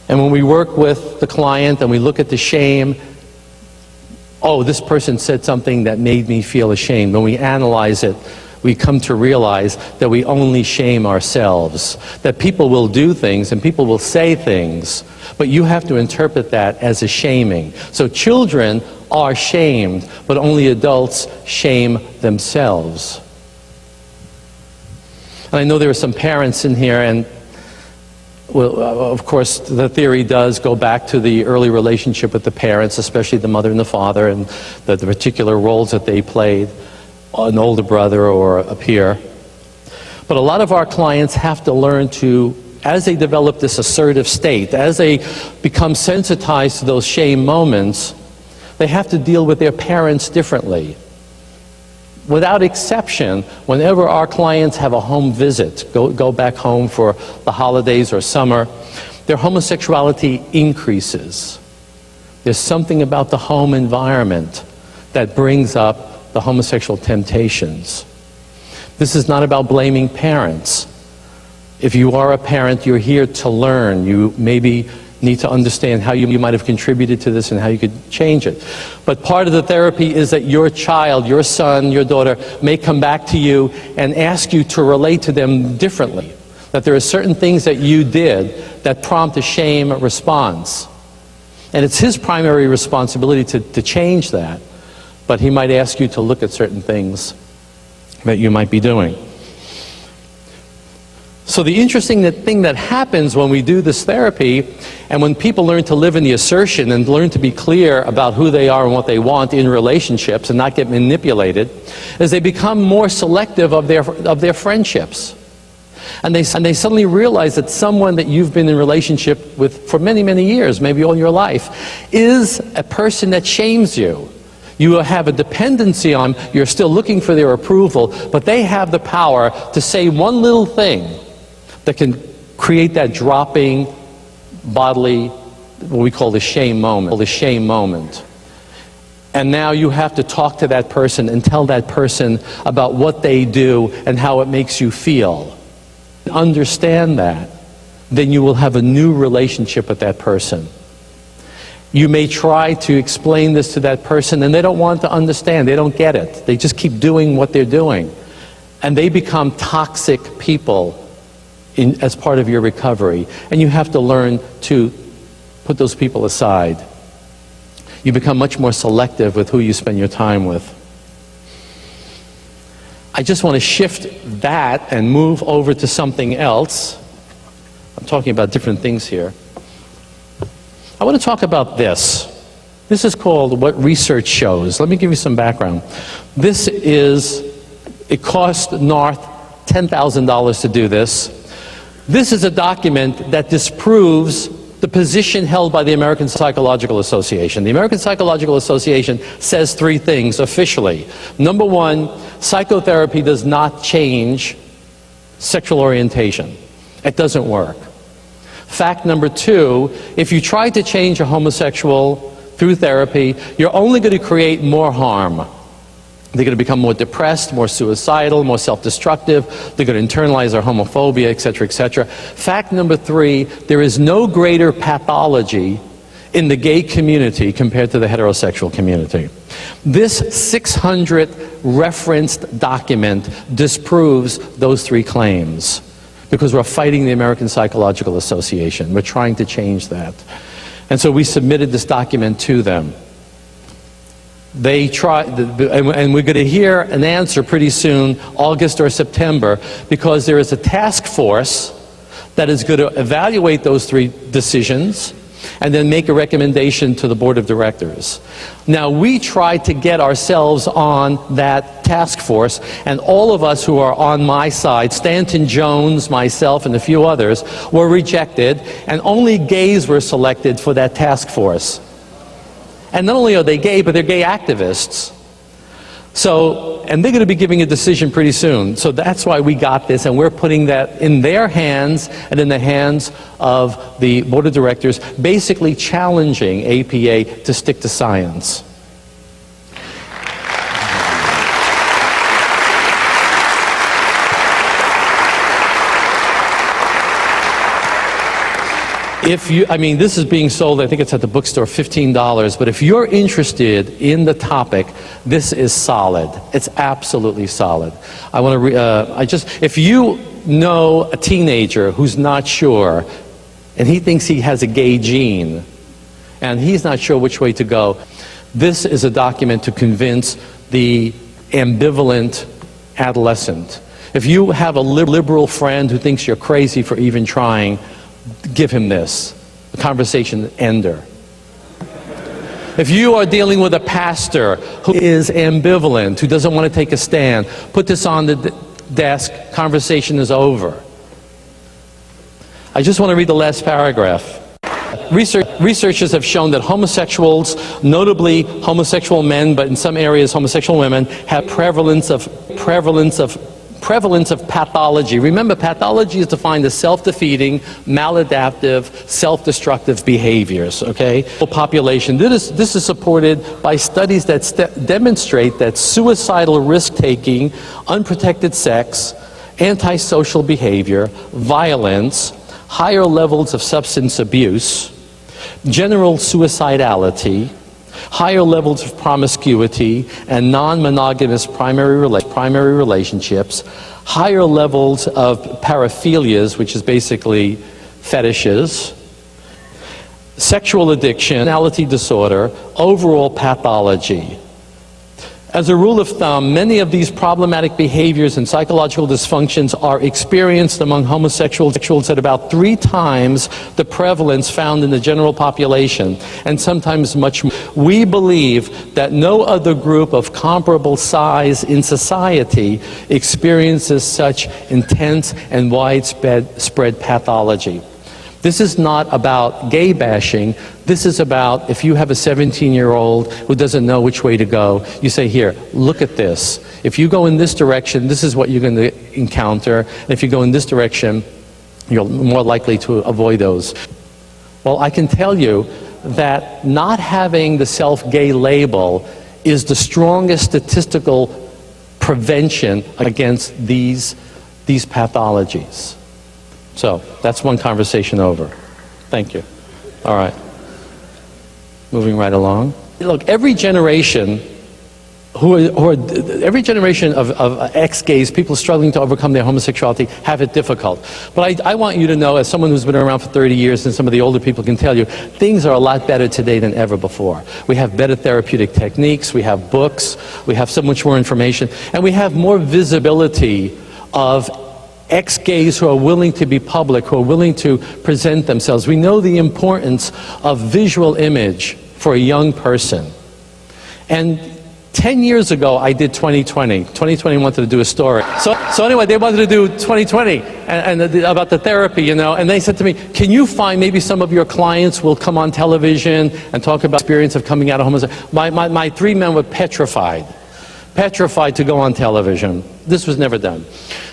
And when we work with the client and we look at the shame, oh, this person said something that made me feel ashamed. When we analyze it, we come to realize that we only shame ourselves. That people will do things and people will say things, but you have to interpret that as a shaming. So children are shamed, but only adults shame themselves. And I know there are some parents in here, and well, of course, the theory does go back to the early relationship with the parents, especially the mother and the father, and the particular roles that they played, an older brother or a peer. But a lot of our clients have to learn to, as they develop this assertive state, as they become sensitized to those shame moments, they have to deal with their parents differently. Without exception, whenever our clients have a home visit, go back home for the holidays or summer, their homosexuality increases. There's something about the home environment that brings up the homosexual temptations. This is not about blaming parents. If you are a parent, you're here to learn. You maybe need to understand how you might have contributed to this and how you could change it. But part of the therapy is that your child, your son, your daughter may come back to you and ask you to relate to them differently. That there are certain things that you did that prompt a shame response. And it's his primary responsibility to change that. But he might ask you to look at certain things that you might be doing. So the interesting thing that happens when we do this therapy, and when people learn to live in the assertion and learn to be clear about who they are and what they want in relationships and not get manipulated, is they become more selective of their friendships. And they suddenly realize that someone that you've been in relationship with for many, many years, maybe all your life, is a person that shames you. You have a dependency on, you're still looking for their approval, but they have the power to say one little thing that can create that dropping bodily, what we call the shame moment. And now you have to talk to that person and tell that person about what they do and how it makes you feel. Understand that, then you will have a new relationship with that person. You may try to explain this to that person and they don't want to understand, they don't get it. They just keep doing what they're doing. And they become toxic people as part of your recovery. And you have to learn to put those people aside. You become much more selective with who you spend your time with. I just want to shift that and move over to something else. I'm talking about different things here. I want to talk about this. This is called What Research Shows. Let me give you some background. It cost North $10,000 to do this. This is a document that disproves the position held by the American Psychological Association. The American Psychological Association says three things officially. Number one, psychotherapy does not change sexual orientation. It doesn't work. Fact number two, if you try to change a homosexual through therapy, you're only going to create more harm. They're going to become more depressed, more suicidal, more self-destructive. They're going to internalize their homophobia, etc., etc. Fact number three, there is no greater pathology in the gay community compared to the heterosexual community. This 600 referenced document disproves those three claims because we're fighting the American Psychological Association. We're trying to change that. And so we submitted this document to them. They tried, and we're going to hear an answer pretty soon, August or September, because there is a task force that is going to evaluate those three decisions and then make a recommendation to the board of directors. Now, we tried to get ourselves on that task force, and all of us who are on my side, Stanton Jones, myself, and a few others, were rejected, and only gays were selected for that task force. And not only are they gay, but they're gay activists. So, and they're going to be giving a decision pretty soon. So that's why we got this, and we're putting that in their hands and in the hands of the board of directors, basically challenging APA to stick to science. I mean, this is being sold, I think it's at the bookstore, $15, but if you're interested in the topic, this is solid. It's absolutely solid. I want to, if you know a teenager who's not sure, and he thinks he has a gay gene, and he's not sure which way to go, this is a document to convince the ambivalent adolescent. If you have a liberal friend who thinks you're crazy for even trying, give him this, a conversation ender. If you are dealing with a pastor who is ambivalent, who doesn't want to take a stand, put this on the desk, conversation is over. I just want to read the last paragraph. Researchers have shown that homosexuals, notably homosexual men, but in some areas homosexual women, have prevalence of pathology. Remember, pathology is defined as self-defeating, maladaptive, self-destructive behaviors, okay? Population. This is supported by studies that demonstrate that suicidal risk-taking, unprotected sex, antisocial behavior, violence, higher levels of substance abuse, general suicidality, higher levels of promiscuity and non-monogamous primary relationships, higher levels of paraphilias, which is basically fetishes, sexual addiction, personality disorder, overall pathology. As a rule of thumb, many of these problematic behaviors and psychological dysfunctions are experienced among homosexuals at about 3 times the prevalence found in the general population, and sometimes much more. We believe that no other group of comparable size in society experiences such intense and widespread pathology. This is not about gay bashing. This is about if you have a 17-year-old who doesn't know which way to go, you say, here, look at this. If you go in this direction, this is what you're going to encounter. And if you go in this direction, you're more likely to avoid those. Well, I can tell you that not having the self-gay label is the strongest statistical prevention against these pathologies. So, that's one conversation over. Thank you. All right. Moving right along. Look, every generation every generation of ex-gays, people struggling to overcome their homosexuality, have it difficult. But I want you to know, as someone who's been around for 30 years, and some of the older people can tell you, things are a lot better today than ever before. We have better therapeutic techniques, we have books, we have so much more information, and we have more visibility of ex-gays who are willing to be public, who are willing to present themselves. We know the importance of visual image for a young person. And 10 years ago, I did 2020. 2020 wanted to do a story. So anyway, they wanted to do 2020 and about the therapy, you know, and they said to me, can you find maybe some of your clients will come on television and talk about the experience of coming out of homosexuality. My 3 men were petrified to go on television. This was never done.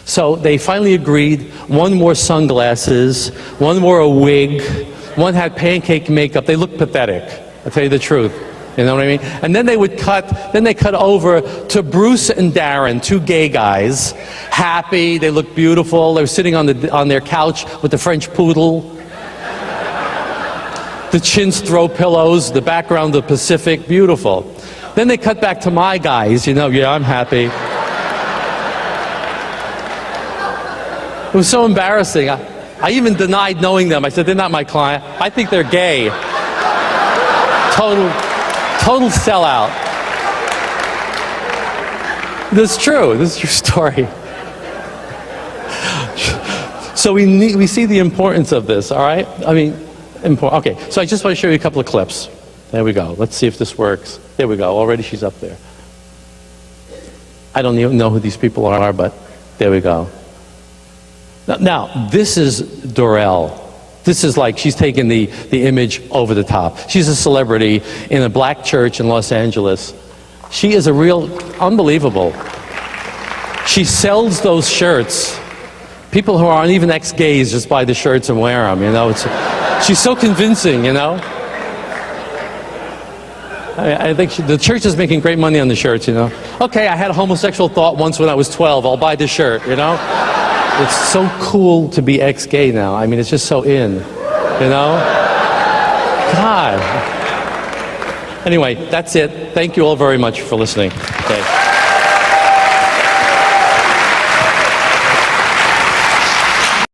So they finally agreed. 1 wore sunglasses, 1 wore a wig, 1 had pancake makeup. They looked pathetic, I'll tell you the truth. You know what I mean? And then they cut over to Bruce and Darren, 2 gay guys, happy, they looked beautiful, they were sitting on their couch with the French poodle, the chintz throw pillows, the background of the Pacific, beautiful. Then they cut back to my guys, you know, yeah, I'm happy. It was so embarrassing. I even denied knowing them. I said, they're not my client. I think they're gay. Total sellout. This is true. This is your story. So we see the importance of this, all right? I mean, important. Okay, so I just want to show you a couple of clips. There we go. Let's see if this works. There we go. Already she's up there. I don't even know who these people are, but there we go. Now this is Dorel. This is like she's taken the image over the top. She's a celebrity in a black church in Los Angeles. She is a real, unbelievable. She sells those shirts. People who aren't even ex-gays just buy the shirts and wear them, you know. She's so convincing, you know. I think the church is making great money on the shirts, you know. Okay, I had a homosexual thought once when I was 12. I'll buy this shirt, you know. It's so cool to be ex-gay now. I mean, it's just so in. You know? God. Anyway, that's it. Thank you all very much for listening. Okay.